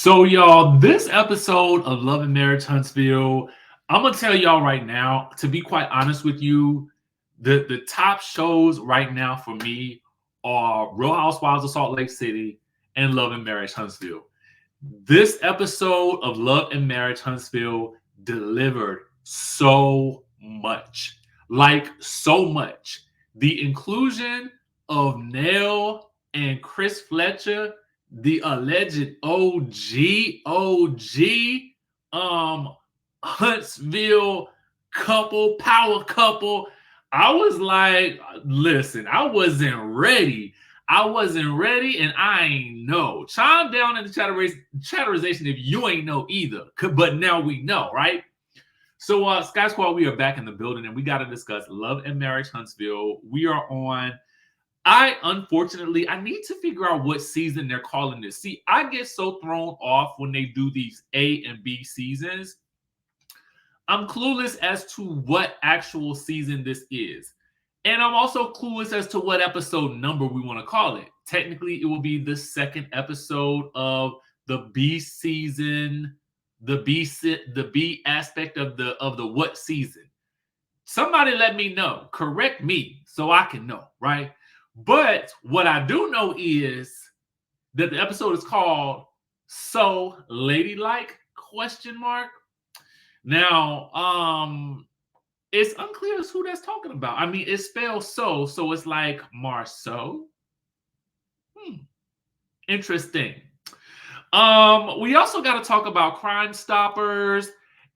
So, y'all, this episode of Love and Marriage Huntsville, I'm gonna tell y'all right now, to be quite honest with you, the top shows right now for me are Real Housewives of Salt Lake City and Love and Marriage Huntsville. This episode of Love and Marriage Huntsville delivered so much. Like, so much. The inclusion of Nell and Chris Fletcher, the alleged OG, Huntsville power couple. I was like, listen, I wasn't ready. And I ain't know. Chime down in the chatterization if you ain't know either. But now we know, right? So, Sky Squad, we are back in the building and we got to discuss Love and Marriage Huntsville. We are on. Unfortunately, I need to figure out what season they're calling this. See, I get so thrown off when they do these A and B seasons. I'm clueless as to what actual season this is. And I'm also clueless as to what episode number we want to call it. Technically, it will be the second episode of the B season, the B aspect of the what season. Somebody let me know. Correct me so I can know, right? But what I do know is that the episode is called So Ladylike question mark. Now, it's unclear as who that's talking about. I mean, it's spelled so it's like Marsau'S. Interesting. We also got to talk about Crime Stoppers.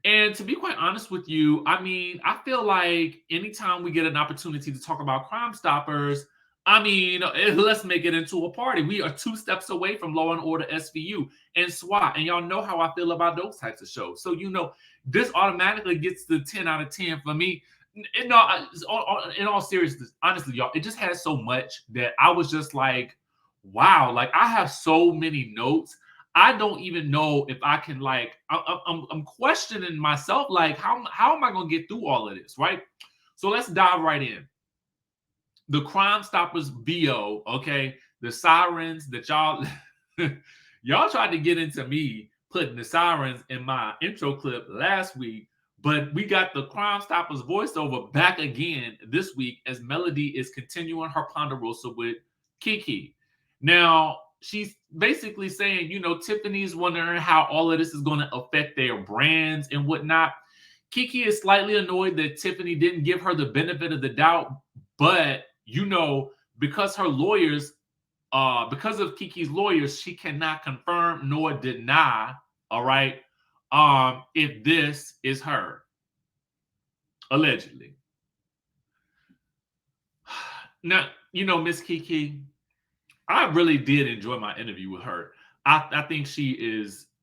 And to be quite honest with you, I mean, I feel like anytime we get an opportunity to talk about Crime Stoppers, I mean, let's make it into a party. We are 2 steps away from Law and Order SVU and SWAT. And y'all know how I feel about those types of shows. So, this automatically gets the 10 out of 10 for me. In all seriousness, honestly, y'all, it just has so much that I was just like, wow, like I have so many notes. I don't even know if I can I'm questioning myself, like how am I gonna get through all of this, right? So let's dive right in. The Crime Stoppers BO, okay, the sirens that y'all tried to get into me putting the sirens in my intro clip last week, but we got the Crime Stoppers voiceover back again this week as Melody is continuing her ponderosa with Kiki. Now, she's basically saying, Tiffany's wondering how all of this is going to affect their brands and whatnot. Kiki is slightly annoyed that Tiffany didn't give her the benefit of the doubt, but because her lawyers, because of Kiki's lawyers, she cannot confirm nor deny, all right, if this is her, allegedly. Now, Miss Kiki, I really did enjoy my interview with her. I think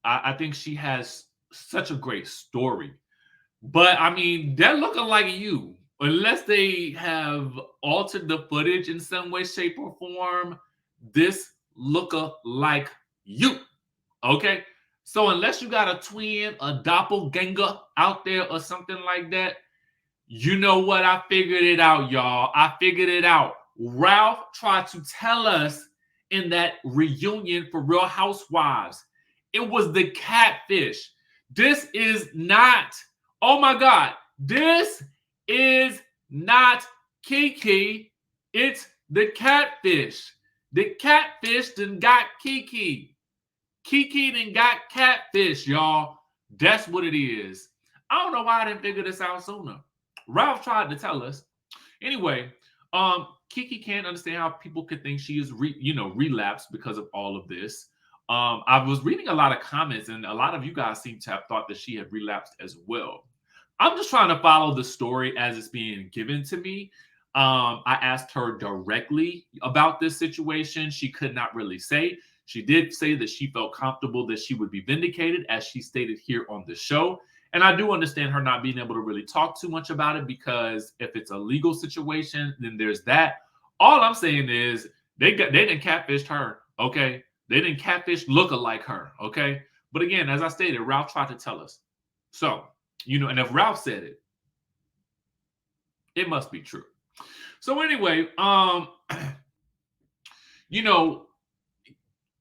I think she has such a great story. But I mean, they're looking like you. Unless they have altered the footage in some way, shape, or form, this looker like you. Okay? So unless you got a twin, a doppelganger out there or something like that, you know what? I figured it out, y'all. I figured it out. Ralph tried to tell us in that reunion for Real Housewives. It was the catfish. This is not, oh my God, this is not Kiki. It's the catfish. The catfish done got Kiki. Kiki done got catfish, y'all. That's what it is. I don't know why I didn't figure this out sooner. Ralph tried to tell us. Anyway, Kiki can't understand how people could think she is, relapsed because of all of this. I was reading a lot of comments, and a lot of you guys seem to have thought that she had relapsed as well. I'm just trying to follow the story as it's being given to me. I asked her directly about this situation. She could not really say. She did say that she felt comfortable that she would be vindicated, as she stated here on the show. And I do understand her not being able to really talk too much about it, because if it's a legal situation, then there's that. All I'm saying is they didn't catfish her, okay? They didn't catfish look-alike her, okay? But again, as I stated, Ralph tried to tell us. So, and if Ralph said it, it must be true. So anyway,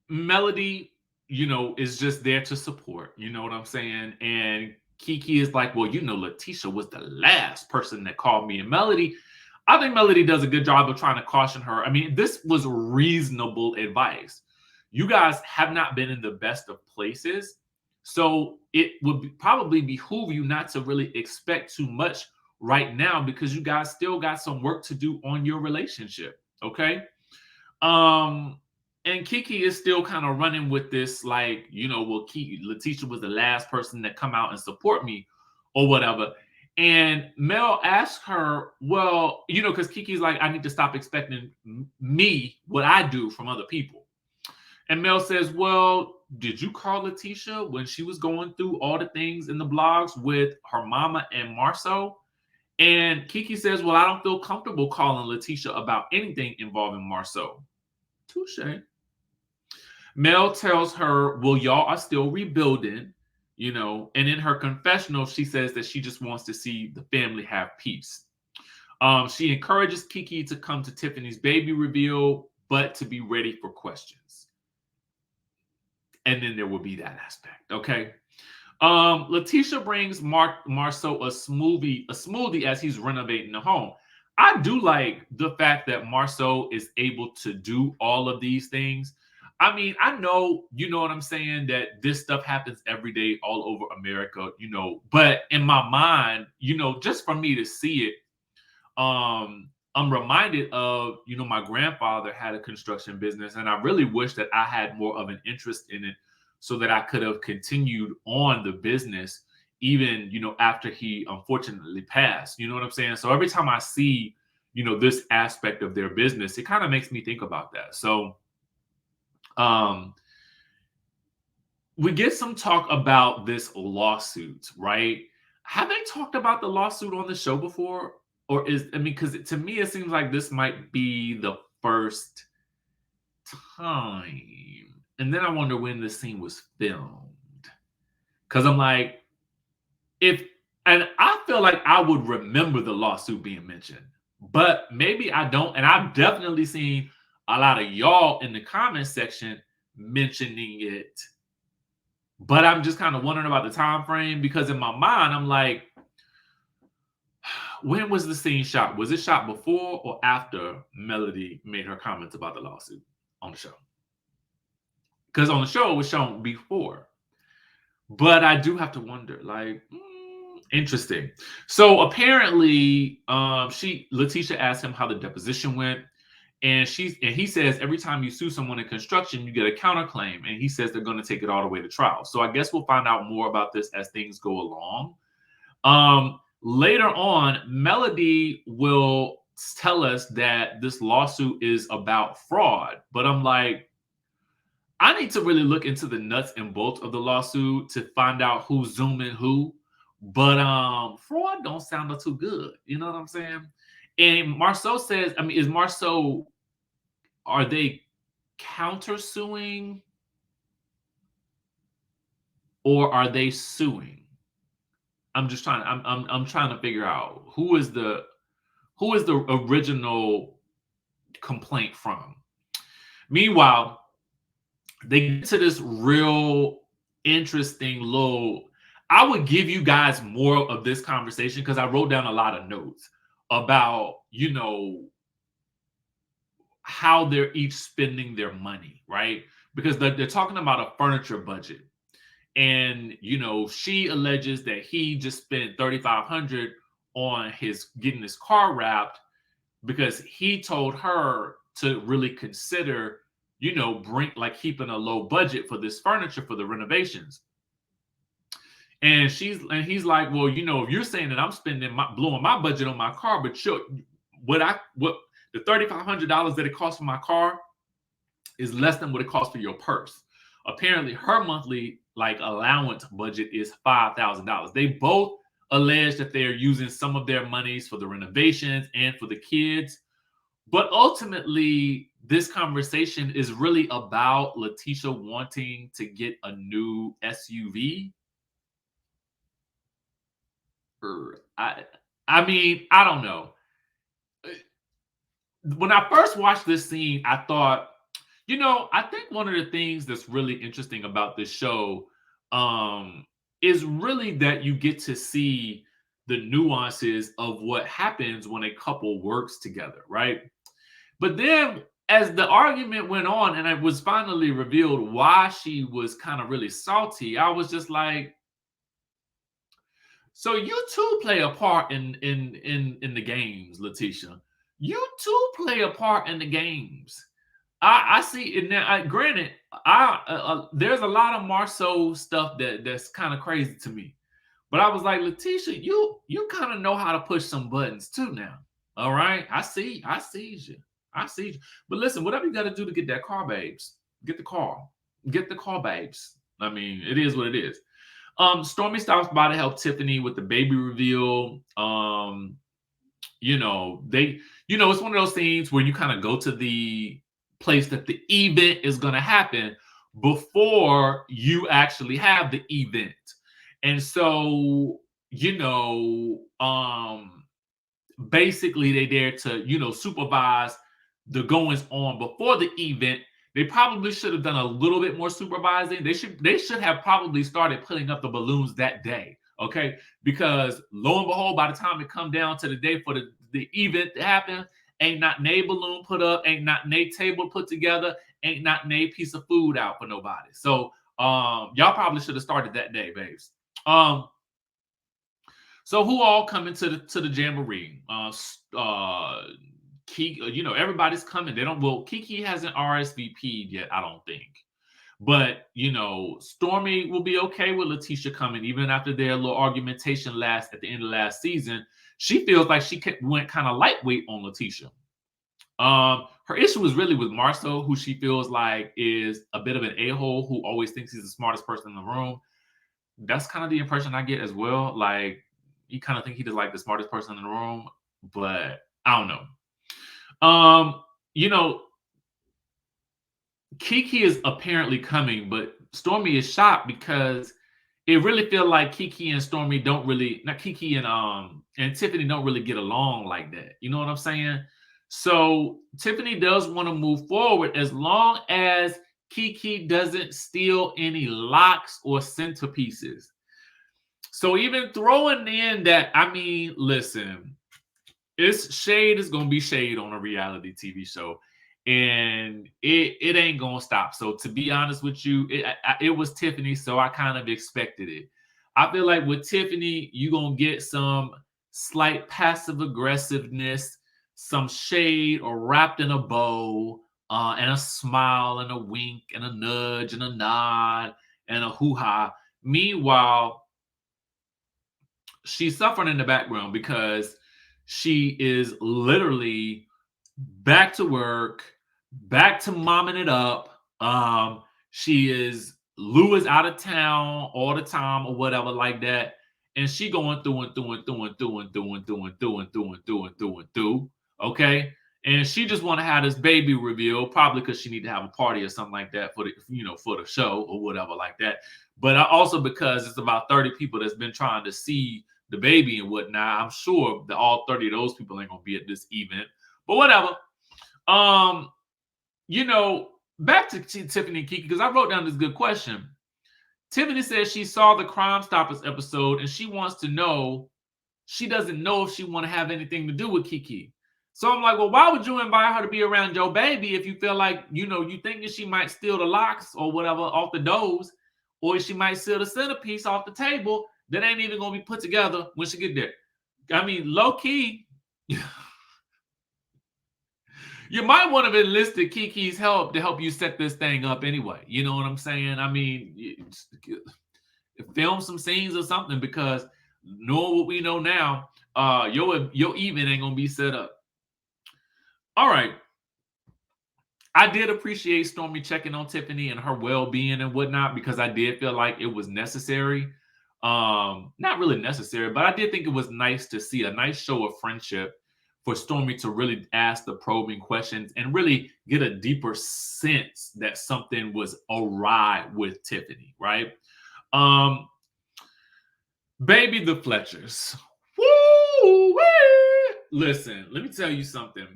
Melody, is just there to support. You know what I'm saying? And Kiki is like, well, Letitia was the last person that called me. And Melody, I think Melody does a good job of trying to caution her. I mean, this was reasonable advice. You guys have not been in the best of places. So it would probably behoove you not to really expect too much right now, because you guys still got some work to do on your relationship. Okay. Um, and Kiki is still kind of running with this, like, well, Letitia was the last person that come out and support me or whatever. And Mel asked her, well, because Kiki's like, I need to stop expecting me, what I do from other people. And Mel says, well, did you call Letitia when she was going through all the things in the blogs with her mama and Marsau'? And Kiki says, well, I don't feel comfortable calling Letitia about anything involving Marsau'. Touche. Mel tells her, well, y'all are still rebuilding, and in her confessional, she says that she just wants to see the family have peace. She encourages Kiki to come to Tiffany's baby reveal, but to be ready for questions. And then there will be that aspect, okay? Letitia brings Marsau' a smoothie as he's renovating the home. I do like the fact that Marsau' is able to do all of these things. I mean, I know, you know what I'm saying, that this stuff happens every day all over America, but in my mind, just for me to see it, I'm reminded of, my grandfather had a construction business, and I really wish that I had more of an interest in it so that I could have continued on the business even, after he unfortunately passed. You know what I'm saying? So every time I see, this aspect of their business, it kind of makes me think about that. So we get some talk about this lawsuit, right? Have they talked about the lawsuit on the show before? Or because to me, it seems like this might be the first time. And then I wonder when this scene was filmed. Because I'm like, and I feel like I would remember the lawsuit being mentioned, but maybe I don't. And I've definitely seen a lot of y'all in the comment section mentioning it. But I'm just kind of wondering about the time frame, because in my mind, I'm like, when was the scene shot? Was it shot before or after Melody made her comments about the lawsuit on the show? Because on the show it was shown before. But I do have to wonder, like, interesting. So apparently, Letitia asked him how the deposition went, and he says every time you sue someone in construction, you get a counterclaim, and he says they're going to take it all the way to trial. So I guess we'll find out more about this as things go along. Later on, Melody will tell us that this lawsuit is about fraud, but I'm like, I need to really look into the nuts and bolts of the lawsuit to find out who's zooming who. But fraud don't sound too good. You know what I'm saying? And Marsau' says, I mean, is Marsau', are they countersuing or are they suing? I'm just trying. I'm trying to figure out who is the original complaint from. Meanwhile, they get to this real interesting little. I would give you guys more of this conversation because I wrote down a lot of notes about, how they're each spending their money, right? Because they're talking about a furniture budget. And, she alleges that he just spent $3,500 on getting his car wrapped because he told her to really consider, keeping a low budget for this furniture for the renovations. And he's like, well, if you're saying that I'm blowing my budget on my car, but what the $3,500 that it costs for my car is less than what it costs for your purse. Apparently, her monthly allowance budget is $5,000. They both allege that they're using some of their monies for the renovations and for the kids. But ultimately, this conversation is really about Letitia wanting to get a new SUV. I mean, I don't know. When I first watched this scene, I thought, I think one of the things that's really interesting about this show um, is really that you get to see the nuances of what happens when a couple works together, right? But then, as the argument went on and it was finally revealed why she was kind of really salty, I was just like, so you too play a part in the games, Letitia. You too play a part in the games. I see it now. Granted, there's a lot of Marceau stuff that's kind of crazy to me, but I was like, Letitia, you kind of know how to push some buttons too now. All right, I see you, I see you. But listen, whatever you got to do to get that car, babes, get the car, babes. I mean, it is what it is. Stormy stops by to help Tiffany with the baby reveal. They, it's one of those things where you kind of go to the place that the event is going to happen before you actually have the event. And so, basically they there to, supervise the goings on before the event. They probably should have done a little bit more supervising. They should have probably started putting up the balloons that day. Okay. Because lo and behold, by the time it come down to the day for the event to happen, ain't not nay balloon put up, ain't not nay table put together, ain't not nay piece of food out for nobody. So y'all probably should have started that day, babes. So who all coming to the jamboree? Everybody's coming. They don't. Well, Kiki hasn't RSVP'd yet, I don't think. But Stormy will be okay with Letitia coming, even after their little argumentation last at the end of last season. She feels like she went kind of lightweight on Letitia. Her issue is really with Marsau, who she feels like is a bit of an a-hole who always thinks he's the smartest person in the room. That's kind of the impression I get as well. Like, you kind of think he is like the smartest person in the room, but I don't know. Kiki is apparently coming, but Stormy is shocked because it really feels like Kiki and Stormy don't really, not Kiki and Tiffany don't really get along like that. You know what I'm saying? So Tiffany does want to move forward as long as Kiki doesn't steal any locks or centerpieces. So even throwing in that, I mean, listen, it's shade is gonna be shade on a reality TV show, and it ain't gonna stop. So to be honest with you, it was Tiffany, so I kind of expected it. I feel like with Tiffany, you're gonna get some slight passive aggressiveness, some shade, or wrapped in a bow, and a smile, and a wink, and a nudge, and a nod, and a hoo-ha. Meanwhile, she's suffering in the background because she is literally back to work, back to momming it up. She is Lou is out of town all the time or whatever like that, and she going through and through and through and through and through and through and through and through and through and through and through. Okay, and she just want to have this baby reveal, probably because she need to have a party or something like that for the show or whatever like that. But also because it's about 30 people that's been trying to see the baby and whatnot. I'm sure that all 30 of those people ain't gonna be at this event, but whatever. Back to Tiffany and Kiki, because I wrote down this good question. Tiffany says she saw the Crime Stoppers episode and she wants to know, she doesn't know if she want to have anything to do with Kiki. So I'm like, well, why would you invite her to be around your baby if you feel like, you think that she might steal the locks or whatever off the doors, or she might steal the centerpiece off the table that ain't even going to be put together when she get there? I mean, low key, you might want to have enlisted Kiki's help to help you set this thing up anyway. You know what I'm saying? I mean, film some scenes or something, because knowing what we know now, your event ain't gonna be set up. All right. I did appreciate Stormy checking on Tiffany and her well-being and whatnot, because I did feel like it was necessary. Not really necessary, but I did think it was nice to see a nice show of friendship for Stormy to really ask the probing questions and really get a deeper sense that something was awry with Tiffany, right? Baby, the Fletchers. Woo! Listen, let me tell you something.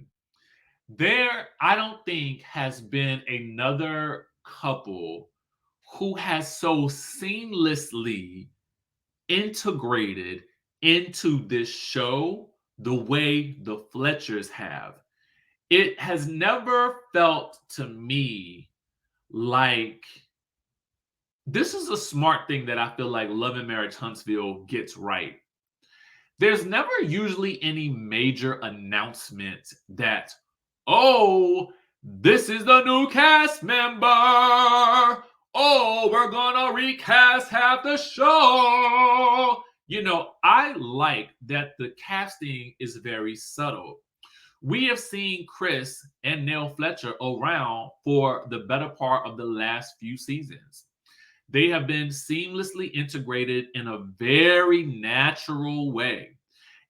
There, I don't think has been another couple who has so seamlessly integrated into this show the way the Fletchers have. It has never felt to me like this is a smart thing that I feel like Love and Marriage Huntsville gets right. There's never usually any major announcement that, oh, this is the new cast member. Oh, we're gonna recast half the show. I like that the casting is very subtle. We have seen Chris and Neil Fletcher around for the better part of the last few seasons. They have been seamlessly integrated in a very natural way.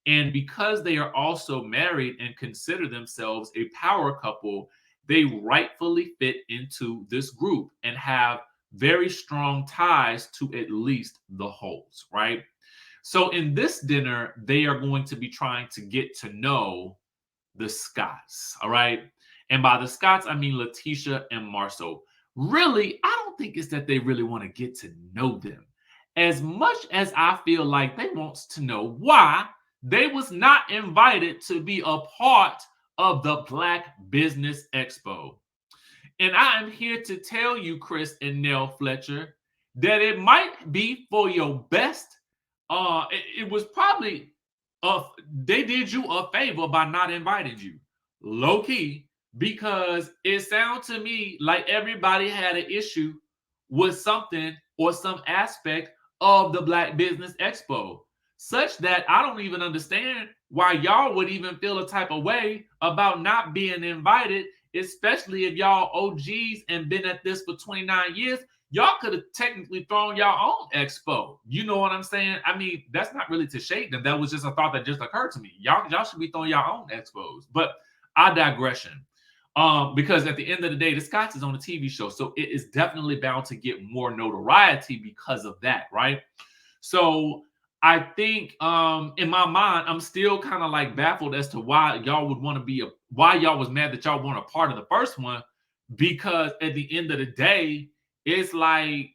And because they are also married and consider themselves a power couple, they rightfully fit into this group and have very strong ties to at least the Holts, right? So in this dinner, they are going to be trying to get to know the Scotts, all right? And by the Scotts, I mean Letitia and Marsau. Really, I don't think it's that they really want to get to know them as much as I feel like they wants to know why they was not invited to be a part of the Black Business Expo. And I am here to tell you, Chris and Nell Fletcher, that it might be for your best. It was probably they did you a favor by not inviting you, low key, because it sounds to me like everybody had an issue with something or some aspect of the Black Business Expo, such that I don't even understand why y'all would even feel a type of way about not being invited, especially if y'all OGs and been at this for 29 years. Y'all could have technically thrown your own expo. You know what I'm saying? I mean, that's not really to shade them. That was just a thought that just occurred to me. Y'all should be throwing your own expos. But I digression. Because at the end of the day, the Scotts is on a TV show, so it is definitely bound to get more notoriety because of that, right? So I think in my mind, I'm still kind of like baffled as to why y'all would want to why y'all was mad that y'all weren't a part of the first one, because at the end of the day, it's like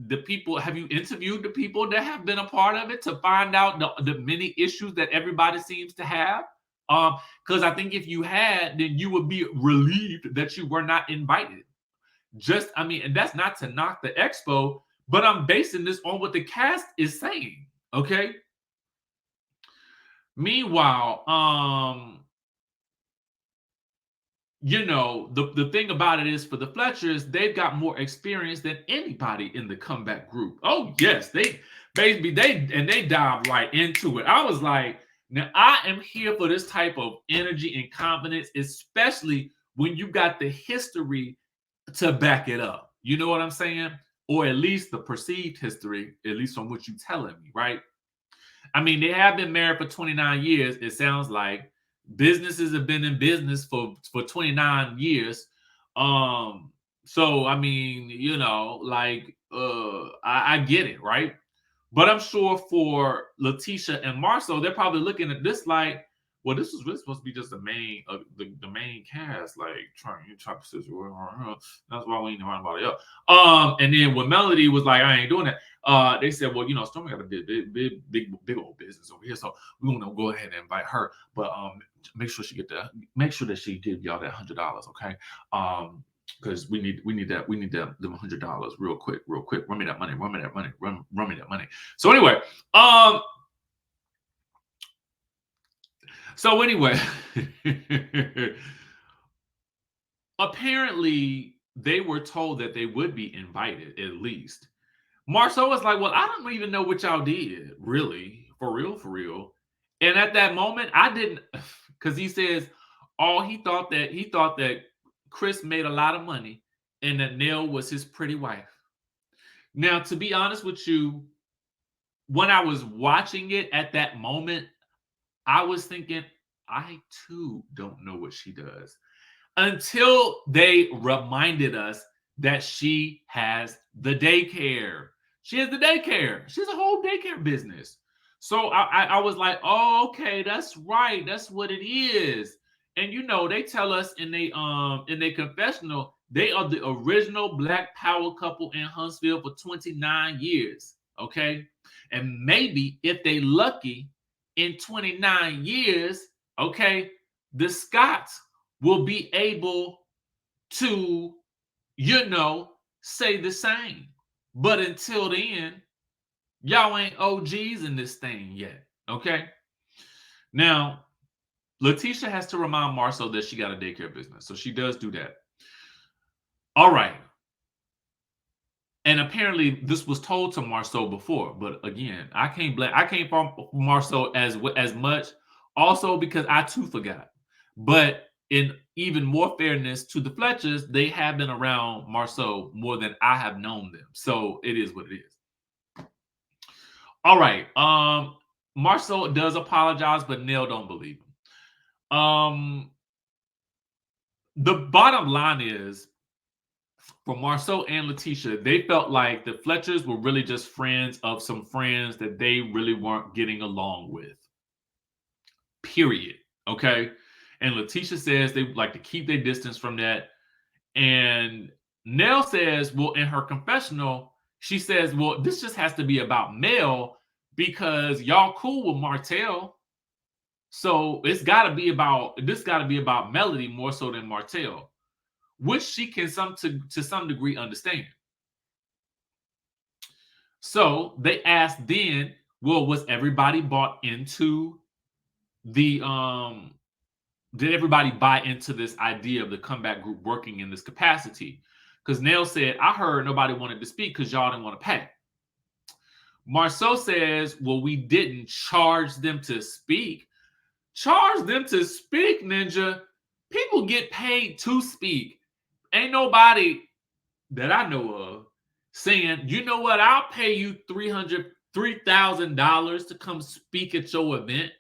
the people, have you interviewed the people that have been a part of it to find out the many issues that everybody seems to have? Because I think if you had, then you would be relieved that you were not invited. I mean, and that's not to knock the expo, but I'm basing this on what the cast is saying. Okay. Meanwhile, the thing about it is, for the Fletchers, they've got more experience than anybody in the comeback group. Oh, yes, they dive right into it. I was like, now I am here for this type of energy and confidence, especially when you got the history to back it up. You know what I'm saying? Or at least the perceived history, at least from what you're telling me, right? I mean, they have been married for 29 years, it sounds like. Businesses have been in business for 29 years. So I mean, I get it, right? But I'm sure for Letitia and Marcel, they're probably looking at this like, well, this was really supposed to be just the main the main cast, like trying to say, that's why we ain't around about it. And then when Melody was like, I ain't doing that, they said, well, Stormy got a big old business over here, so we're gonna go ahead and invite her. But make sure that she give y'all that $100, okay? Because we need them $100 real quick. Run me that money. Run me that money. So anyway, apparently they were told that they would be invited at least. Marsau was like, well, I don't even know what y'all did, really, for real. And at that moment, I didn't, because he says, he thought that Chris made a lot of money and that Nell was his pretty wife. Now, to be honest with you, when I was watching it at that moment, I was thinking, I too don't know what she does. Until they reminded us that she has the daycare. She has the daycare. She has a whole daycare business. So I was like, oh, okay, that's right. That's what it is. And they tell us in their confessional, they are the original Black power couple in Huntsville for 29 years. Okay. And maybe if they lucky in 29 years, okay, the Scotts will be able to, say the same. But until then, y'all ain't OGs in this thing yet. Okay. Now, Letitia has to remind Marsau that she got a daycare business. So she does do that. All right. And apparently this was told to Marsau before, but again, I can't fault Marsau as much, also because I too forgot. But in even more fairness to the Fletchers, they have been around Marsau more than I have known them. So it is what it is. All right. Marsau does apologize, but Nell don't believe him. The bottom line is, for Marsau and Letitia, they felt like the Fletchers were really just friends of some friends that they really weren't getting along with. Period. Okay. And Letitia says they like to keep their distance from that. And Nell says, well, in her confessional, she says, well, this just has to be about Mel because y'all cool with Martell. So this got to be about Melody more so than Martell, which she can to some degree understand. So they asked then, well, was everybody bought into the did everybody buy into this idea of the comeback group working in this capacity? Because Nell said, I heard nobody wanted to speak because y'all didn't want to pay. Marsau says, well, we didn't charge them to speak. Charge them to speak, Ninja. People get paid to speak. Ain't nobody that I know of saying, you know what, I'll pay you $3,000 to come speak at your event,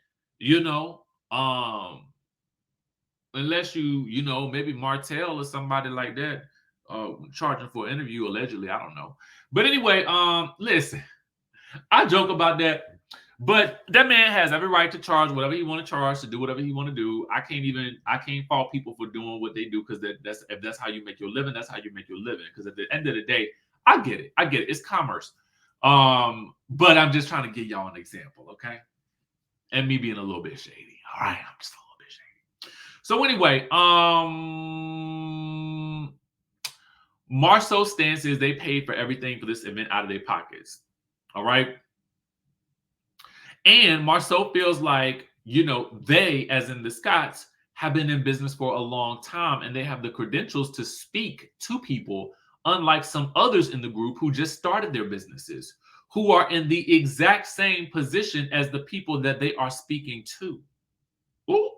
unless maybe Martell or somebody like that charging for an interview allegedly. I don't know. But anyway, listen, I joke about that. But that man has every right to charge whatever he want to charge, to do whatever he want to do. I can't fault people for doing what they do, because if that's how you make your living, that's how you make your living. Because at the end of the day, I get it. It's commerce. But I'm just trying to give y'all an example, okay? And me being a little bit shady. All right, I'm just a little bit shady. So anyway, Marsau's stance is they paid for everything for this event out of their pockets. All right. And Marsau feels like, they, as in the Scotts, have been in business for a long time and they have the credentials to speak to people, unlike some others in the group who just started their businesses, who are in the exact same position as the people that they are speaking to. Ooh.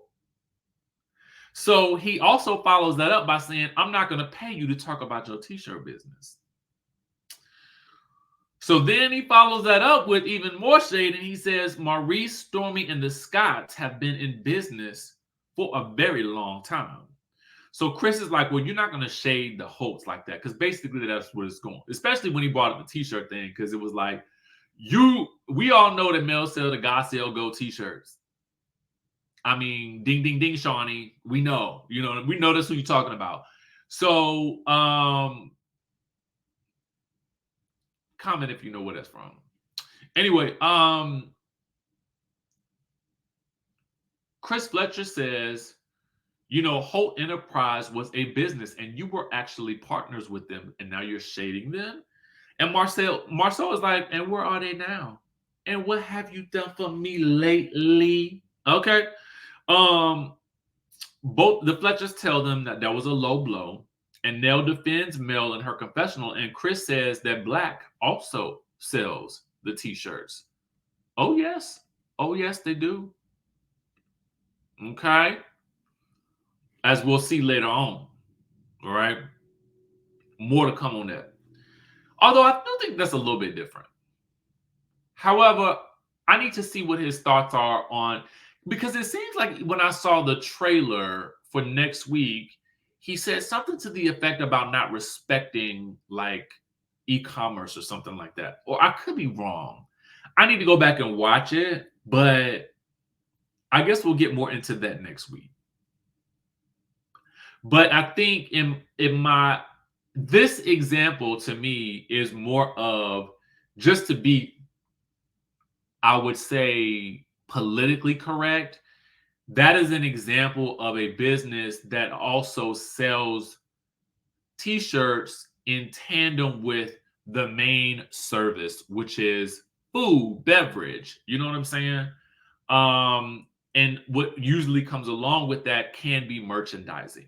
So he also follows that up by saying, I'm not going to pay you to talk about your t-shirt business. So then he follows that up with even more shade, and he says, Maurice, Stormy, and the Scotts have been in business for a very long time. So Chris is like, well, you're not going to shade the Holtz like that, because basically that's what it's going. Especially when he brought up the t-shirt thing, because it was like, we all know that Mel sell the God Sell Go t-shirts. I mean, ding, ding, ding, Shawnee. We know, we know that's who you're talking about. So, comment if you know where that's from. Anyway, Chris Fletcher says, Holt Enterprise was a business and you were actually partners with them, and now you're shading them. And Marsau is like, and where are they now? And what have you done for me lately? Okay. Both the Fletchers tell them that was a low blow, and Nell defends Mel in her confessional, and Chris says that Black also sells the t-shirts. Oh yes, they do. Okay, as we'll see later on. All right, more to come on that. Although I do think that's a little bit different. However, I need to see what his thoughts are on, because it seems like when I saw the trailer for next week, he said something to the effect about not respecting like e-commerce or something like that. Or I could be wrong. I need to go back and watch it, but I guess we'll get more into that next week. But I think in my this example to me is more of just to be, I would say, politically correct. That is an example of a business that also sells t-shirts in tandem with the main service, which is food, beverage. You know what I'm saying? And what usually comes along with that can be merchandising.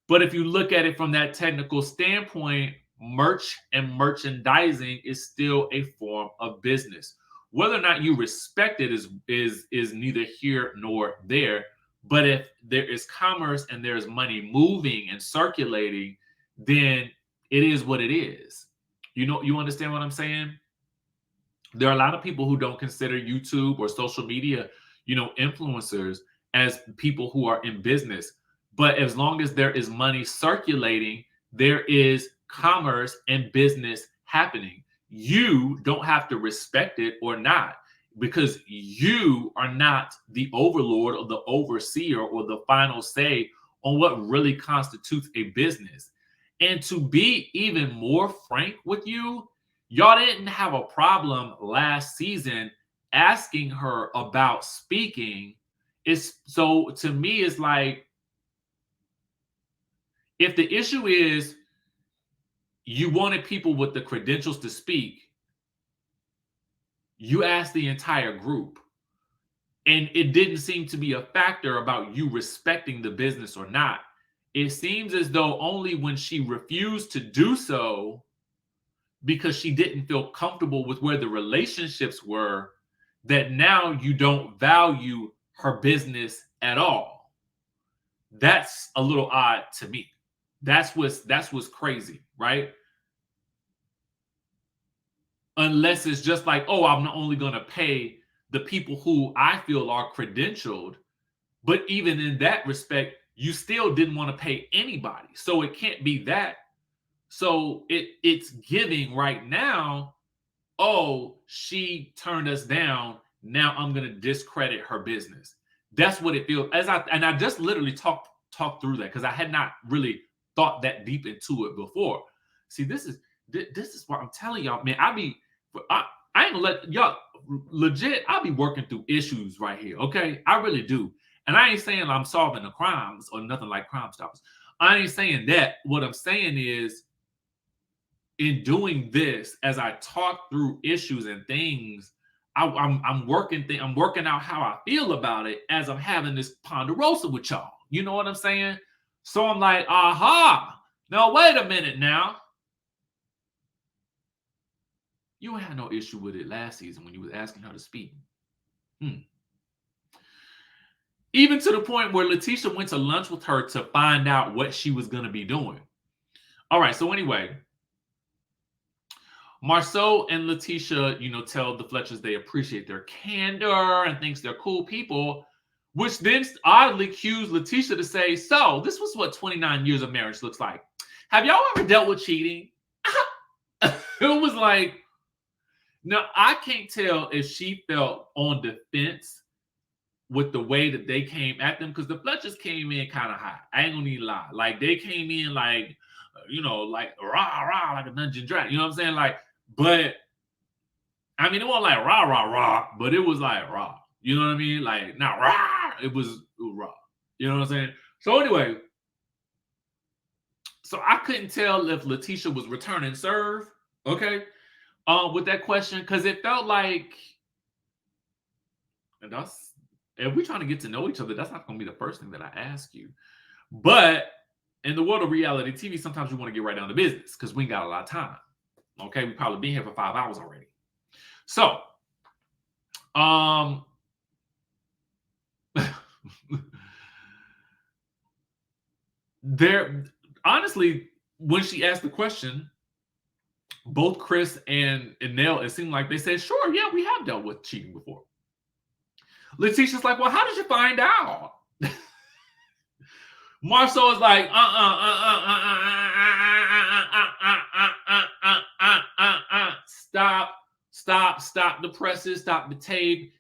But if you look at it from that technical standpoint, merch and merchandising is still a form of business. Whether or not you respect it is neither here nor there. But if there is commerce and there's money moving and circulating, then it is what it is. You know, you understand what I'm saying? There are a lot of people who don't consider YouTube or social media, influencers as people who are in business. But as long as there is money circulating, there is commerce and business happening. You don't have to respect it or not, because you are not the overlord or the overseer or the final say on what really constitutes a business. And to be even more frank with you, y'all didn't have a problem last season asking her about speaking. It's so to me, it's like, if the issue is you wanted people with the credentials to speak, you asked the entire group. And it didn't seem to be a factor about you respecting the business or not. It seems as though only when she refused to do so because she didn't feel comfortable with where the relationships were, that now you don't value her business at all. That's a little odd to me. That's what's crazy, right? Unless it's just like, oh, I'm not only going to pay the people who I feel are credentialed, but even in that respect, you still didn't want to pay anybody. So it can't be that. So it's giving right now, oh, she turned us down. Now I'm going to discredit her business. That's what it feels. I just literally talked through that because I had not really thought that deep into it before. See, this is what I'm telling y'all, man. I ain't gonna let y'all legit. I'll be working through issues right here. Okay, I really do. And I ain't saying I'm solving the crimes or nothing like Crime Stoppers. I ain't saying that. What I'm saying is, in doing this, as I talk through issues and things, I'm working out how I feel about it as I'm having this ponderosa with y'all. You know what I'm saying? So I'm like, aha! Now wait a minute now. You had no issue with it last season when you was asking her to speak. Even to the point where Letitia went to lunch with her to find out what she was going to be doing. All right, so anyway, Marsau and Letitia, tell the Fletchers they appreciate their candor and thinks they're cool people, which then oddly cues Letitia to say, so this was what 29 years of marriage looks like. Have y'all ever dealt with cheating? It was like, now I can't tell if she felt on defense with the way that they came at them, because the Fletchers came in kind of hot. I ain't gonna need to lie. Like, they came in like, like rah, rah, like a dungeon dragon. You know what I'm saying? Like, but I mean, it wasn't like rah, rah, rah, but it was like rah. You know what I mean? Like, not rah, it was rah. You know what I'm saying? So anyway, so I couldn't tell if Letitia was returning serve, okay, with that question, because it felt like, and that's, if we're trying to get to know each other, that's not going to be the first thing that I ask you. But in the world of reality TV, sometimes we want to get right down to business because we ain't got a lot of time. Okay, we probably been here for 5 hours already. So, there, honestly, when she asked the question, both Chris and Nell, it seemed like they said, sure, yeah, we have dealt with cheating before. Letitia's like, well, how did you find out? Marsau is like, stop the presses, stop the tape,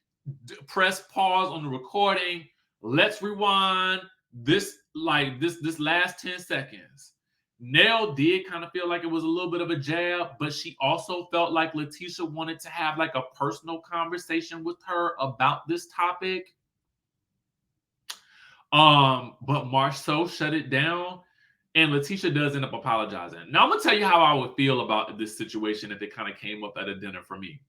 press pause on the recording. Let's rewind. This like this last 10 seconds, Nell did kind of feel like it was a little bit of a jab, but she also felt like Letitia wanted to have like a personal conversation with her about this topic. But Marsau shut it down, and Letitia does end up apologizing. Now I'm gonna tell you how I would feel about this situation if it kind of came up at a dinner for me.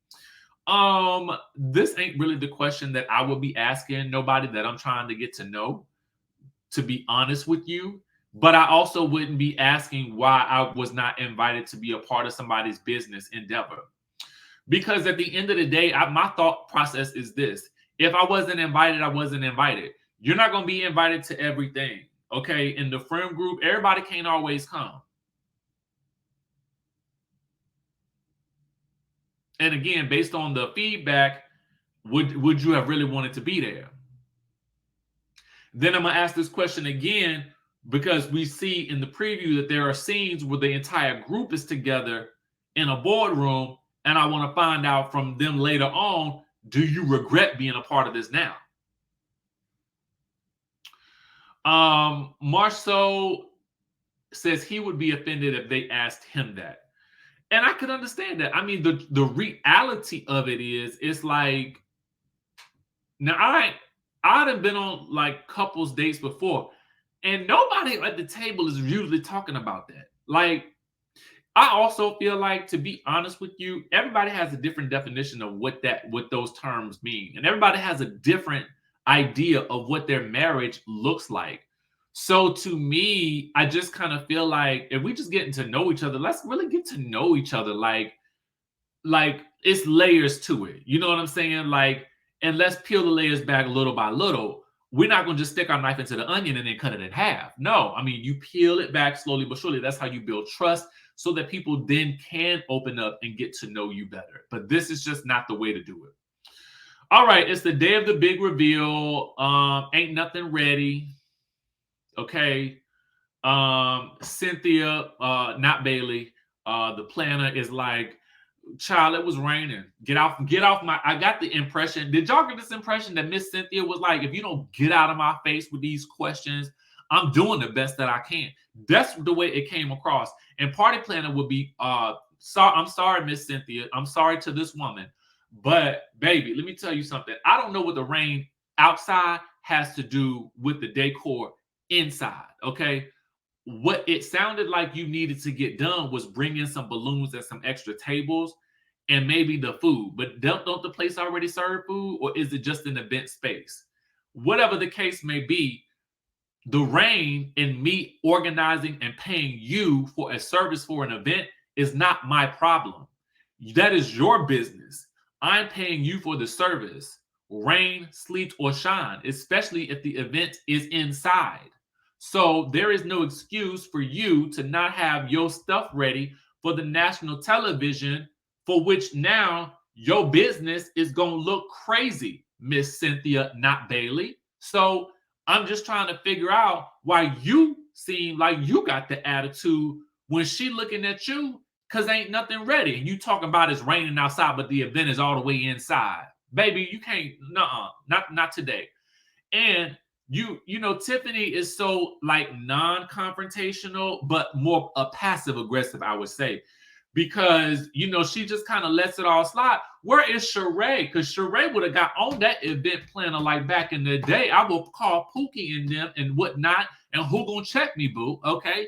This ain't really the question that I would be asking nobody that I'm trying to get to know, to be honest with you. But I also wouldn't be asking why I was not invited to be a part of somebody's business endeavor. Because at the end of the day, my thought process is this: if I wasn't invited, I wasn't invited. You're not going to be invited to everything. Okay. In the friend group, everybody can't always come. And again, based on the feedback, would you have really wanted to be there? Then I'm going to ask this question again, because we see in the preview that there are scenes where the entire group is together in a boardroom. And I want to find out from them later on, do you regret being a part of this now? Marsau says he would be offended if they asked him that. And I could understand that. I mean, the reality of it is, it's like, now I've been on like couples dates before, and nobody at the table is usually talking about that. Like, I also feel like, to be honest with you, everybody has a different definition of what those terms mean, and everybody has a different idea of what their marriage looks like. So to me, I just kind of feel like if we just getting to know each other, let's really get to know each other. Like it's layers to it. You know what I'm saying? Like, and let's peel the layers back little by little. We're not going to just stick our knife into the onion and then cut it in half. No, I mean, you peel it back slowly but surely. That's how you build trust, so that people then can open up and get to know you better. But this is just not the way to do it. All right, it's the day of the big reveal. Ain't nothing ready. Okay. Cynthia, not Bailey, the planner, is like, child, it was raining. Get off my. I got the impression. Did y'all get this impression that Miss Cynthia was like, if you don't get out of my face with these questions, I'm doing the best that I can. That's the way it came across. And party planner would be, I'm sorry, Miss Cynthia. I'm sorry to this woman. But baby, let me tell you something. I don't know what the rain outside has to do with the decor inside. Okay. What it sounded like you needed to get done was bring in some balloons and some extra tables and maybe the food. But don't the place already serve food, or is it just an event space? Whatever the case may be, the rain and me organizing and paying you for a service for an event is not my problem. That is your business. I'm paying you for the service, rain, sleet, or shine, especially if the event is inside. So there is no excuse for you to not have your stuff ready for the national television, for which now your business is going to look crazy, Miss Cynthia, not Bailey. So I'm just trying to figure out why you seem like you got the attitude when she looking at you, because ain't nothing ready. And you talking about it's raining outside, but the event is all the way inside. Baby, you can't, not today. And you know, Tiffany is so like non-confrontational, but more passive aggressive, I would say, because you know she just kind of lets it all slide. Where is Sheree? Because Sheree would have got on that event planner like back in the day. I will call Pookie and them and whatnot, and who gonna check me, boo? Okay.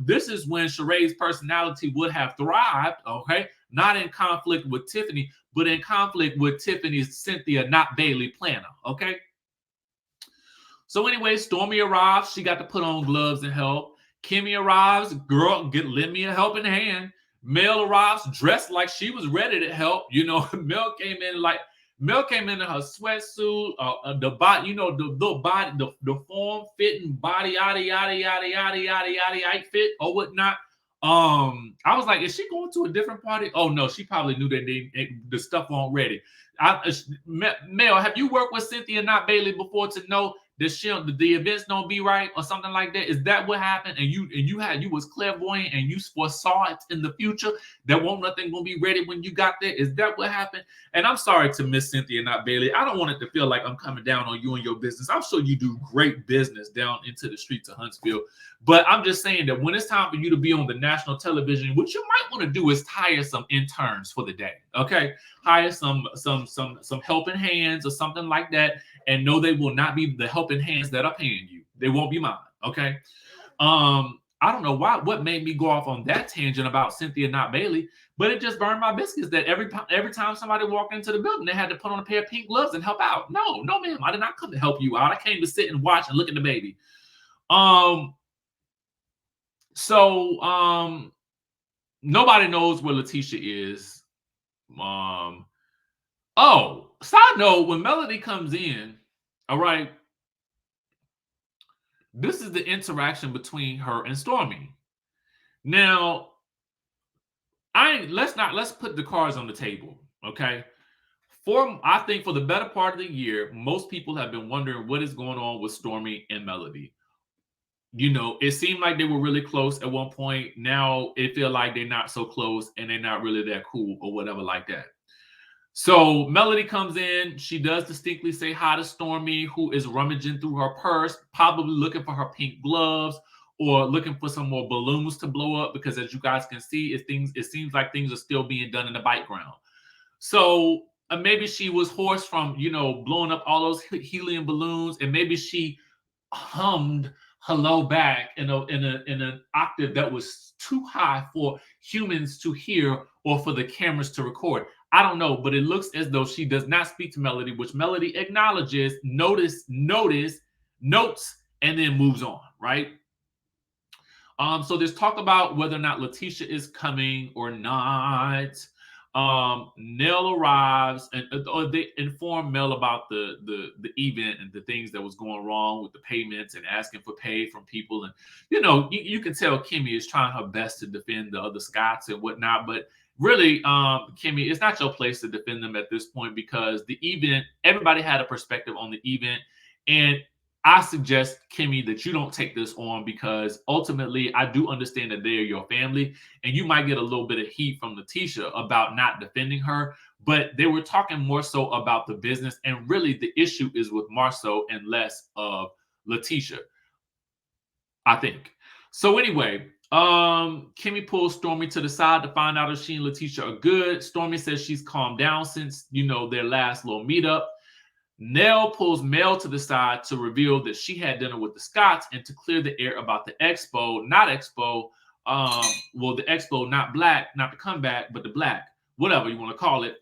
This is when Sheree's personality would have thrived. Okay, not in conflict with Tiffany, but in conflict with Tiffany's Cynthia, not Bailey planner. Okay. So anyway, Stormy arrives. She got to put on gloves and help. Kimmy arrives. Girl, lend me a helping hand. Mel arrives dressed like she was ready to help. You know, Mel came in in her sweatsuit, the body, you know, the little body, the form-fitting body, yada yada yada yada yada yada outfit or whatnot. I was like, is she going to a different party? Oh no, she probably knew that the stuff wasn't ready. Mel, have you worked with Cynthia, not Bailey, before to know the events don't be right or something like that? Is that what happened? And you was clairvoyant and you foresaw it in the future that won't nothing gonna be ready when you got there? Is that what happened? And I'm sorry to Miss Cynthia, not Bailey. I don't want it to feel like I'm coming down on you and your business. I'm sure you do great business down into the streets of Huntsville. But I'm just saying that when it's time for you to be on the national television, what you might want to do is hire some interns for the day. Okay, hire some helping hands or something like that, and know they will not be the helping hands that are paying you. They won't be mine. Okay. I don't know what made me go off on that tangent about Cynthia, not Bailey, but it just burned my biscuits that every time somebody walked into the building, they had to put on a pair of pink gloves and help out. No, ma'am, I did not come to help you out. I came to sit and watch and look at the baby. So nobody knows where Letitia is. Oh, side note, when Melody comes in, all right, this is the interaction between her and Stormy. Now, let's put the cards on the table, okay? I think for the better part of the year, most people have been wondering what is going on with Stormy and Melody. You know, it seemed like they were really close at one point. Now it feels like they're not so close and they're not really that cool or whatever like that. So Melody comes in. She does distinctly say hi to Stormy, who is rummaging through her purse, probably looking for her pink gloves or looking for some more balloons to blow up, because as you guys can see, it seems like things are still being done in the background. So maybe she was hoarse from, blowing up all those helium balloons, and maybe she hummed hello back in an octave that was too high for humans to hear or for the cameras to record. I don't know, but it looks as though she does not speak to Melody, which Melody acknowledges, notes, and then moves on, right? So there's talk about whether or not Letitia is coming or not. Nell arrives and they inform Mel about the event and the things that was going wrong with the payments and asking for pay from people. And you can tell Kimmy is trying her best to defend the other Scots and whatnot, but really, Kimmy, it's not your place to defend them at this point, because the event, everybody had a perspective on the event, and I suggest, Kimmy, that you don't take this on, because ultimately I do understand that they are your family and you might get a little bit of heat from Letitia about not defending her, but they were talking more so about the business, and really the issue is with Marsau and less of Letitia, I think. So anyway, Kimmy pulls Stormy to the side to find out if she and Letitia are good. Stormy says she's calmed down since, their last little meetup. Nell pulls Mel to the side to reveal that she had dinner with the Scots and to clear the air about the expo, not expo. The expo, not black, not the comeback, but the black, whatever you want to call it.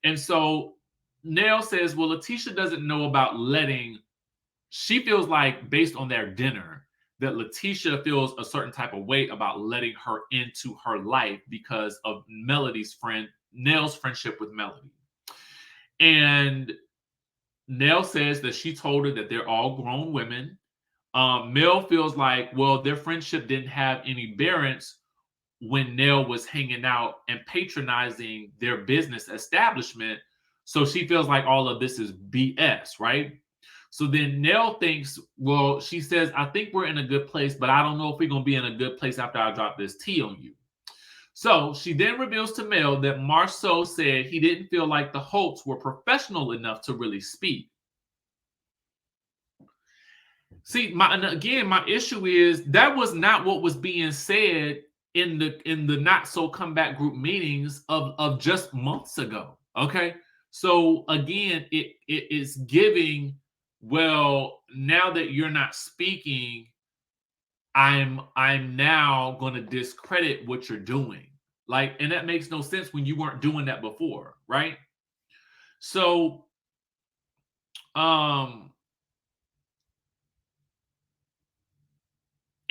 And so Nell says, well, Letitia doesn't know about she feels like, based on their dinner, that Letitia feels a certain type of way about letting her into her life because of Nell's friendship with Melody. And Nell says that she told her that they're all grown women. Mel feels like, well, their friendship didn't have any bearance when Nell was hanging out and patronizing their business establishment. So she feels like all of this is BS, right? So then Nell thinks, well, she says, I think we're in a good place, but I don't know if we're going to be in a good place after I drop this tea on you. So she then reveals to Mel that Marsau said he didn't feel like the Holts were professional enough to really speak. See, my issue is that was not what was being said in the not so comeback group meetings of just months ago. Okay, so again, it is giving, well, now that you're not speaking, I'm now going to discredit what you're doing. Like, and that makes no sense when you weren't doing that before, right? So, and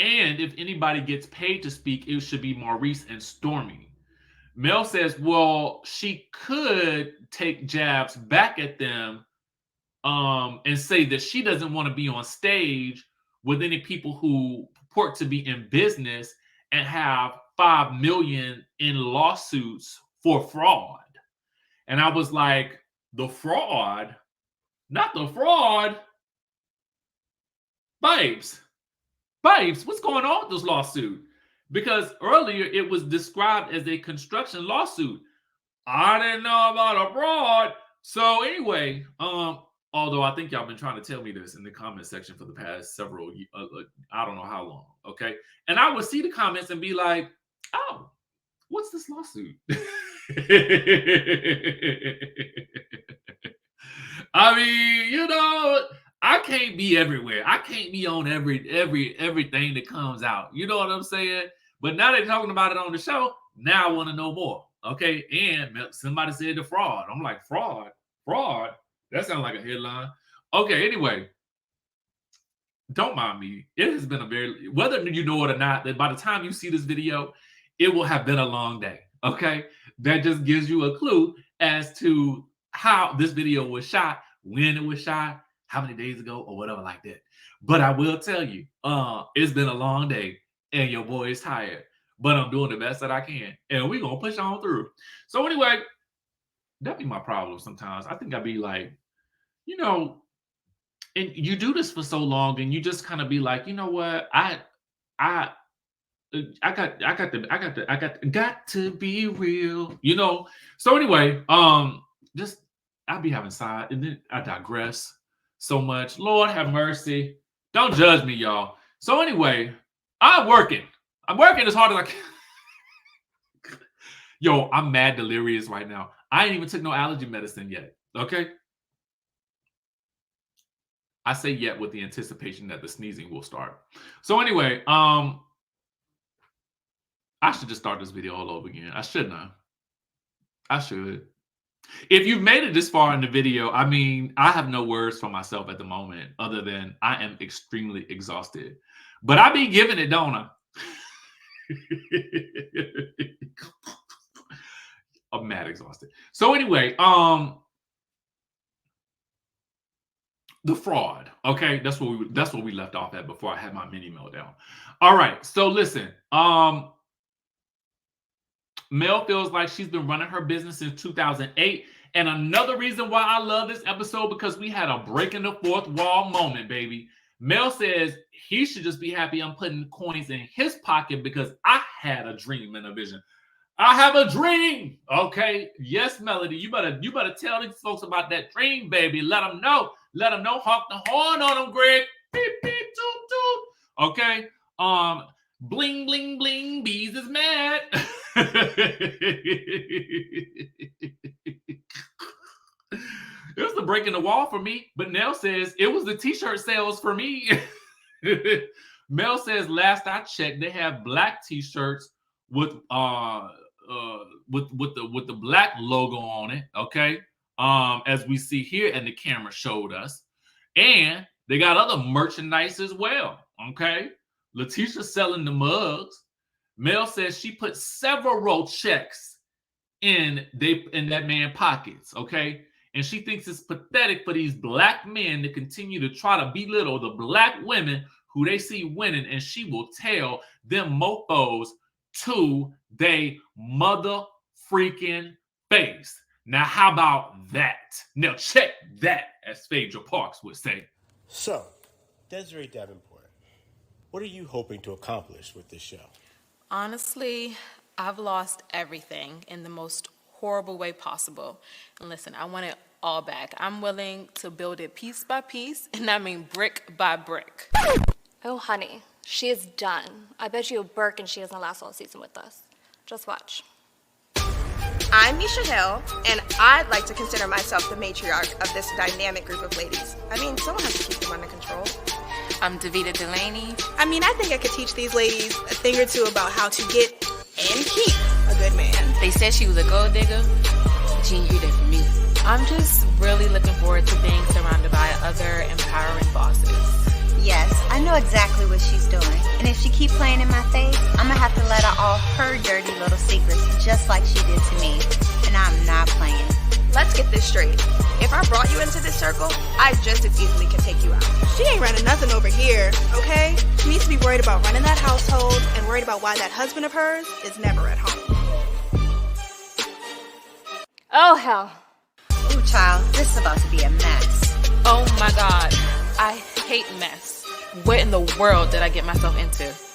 if anybody gets paid to speak, it should be Maurice and Stormy. Mel says, well, she could take jabs back at them and say that she doesn't want to be on stage with any people who purport to be in business and have 5 million in lawsuits for fraud. And I was like, the fraud? Not the fraud. Babes, what's going on with this lawsuit? Because earlier it was described as a construction lawsuit. I didn't know about a fraud. So anyway, although I think y'all been trying to tell me this in the comment section for the past several, I don't know how long, okay? And I would see the comments and be like, oh, what's this lawsuit? I mean, I can't be everywhere. I can't be on everything that comes out. You know what I'm saying? But now they're talking about it on the show. Now I want to know more. Okay. And somebody said the fraud. I'm like, fraud? That sounds like a headline. Okay. Anyway, don't mind me. It has been whether you know it or not, that by the time you see this video, it will have been a long day. Okay. That just gives you a clue as to how this video was shot, when it was shot, how many days ago, or whatever like that. But I will tell you, it's been a long day and your boy is tired, but I'm doing the best that I can. And we're going to push on through. So anyway, that be my problem sometimes. I think I'd be like, and you do this for so long and you just kind of be like, you know what? I got to be real, So anyway, just I'll be having side, and then I digress so much. Lord have mercy. Don't judge me, y'all. So anyway, I'm working as hard as I can. Yo, I'm mad delirious right now. I ain't even took no allergy medicine yet. Okay. I say yet with the anticipation that the sneezing will start. So anyway, I should just start this video all over again. I shouldn't have. I should. If you've made it this far in the video, I mean, I have no words for myself at the moment other than I am extremely exhausted. But I be giving it, don't I? I'm mad exhausted. So anyway, the fraud. Okay, that's what we left off at before I had my mini meltdown. All right, so listen. Mel feels like she's been running her business since 2008. And another reason why I love this episode, because we had a breaking the fourth wall moment, baby. Mel says he should just be happy I'm putting coins in his pocket because I had a dream and a vision. I have a dream. Okay. Yes, Melody. You better tell these folks about that dream, baby. Let them know. Honk the horn on them, Greg. Beep, beep, toot, toot. Okay. Bling, bling, bling. Bees is mad. It was the break in the wall for me, but Nell says it was the t-shirt sales for me. Mel says last I checked, they have black t-shirts with the black logo on it. Okay, as we see here, and the camera showed us, and they got other merchandise as well. Okay, Letitia's selling the mugs. Mel says she put several checks in that man's pockets, okay? And she thinks it's pathetic for these black men to continue to try to belittle the black women who they see winning, and she will tell them mofos to they mother freaking face. Now, how about that? Now, check that, as Phaedra Parks would say. So, Desiree Davenport, what are you hoping to accomplish with this show? Honestly, I've lost everything in the most horrible way possible. And listen, I want it all back. I'm willing to build it piece by piece, and I mean brick by brick. Oh, honey, she is done. I bet you a Burke and she doesn't last all season with us. Just watch. I'm Misha Hill, and I'd like to consider myself the matriarch of this dynamic group of ladies. I mean, someone has to keep them under control. I'm Davita Delaney. I mean, I think I could teach these ladies a thing or two about how to get and keep a good man. They said she was a gold digger. Gene, you did for me. I'm just really looking forward to being surrounded by other empowering bosses. Yes, I know exactly what she's doing. And if she keep playing in my face, I'm gonna have to let her off her dirty little secrets just like she did to me. And I'm not playing. Let's get this straight. If I brought you into this circle, I just as easily can take you out. She ain't running nothing over here, okay? She needs to be worried about running that household and worried about why that husband of hers is never at home. Oh, hell. Ooh, child, this is about to be a mess. Oh my God, I hate mess. what in the world did I get myself into?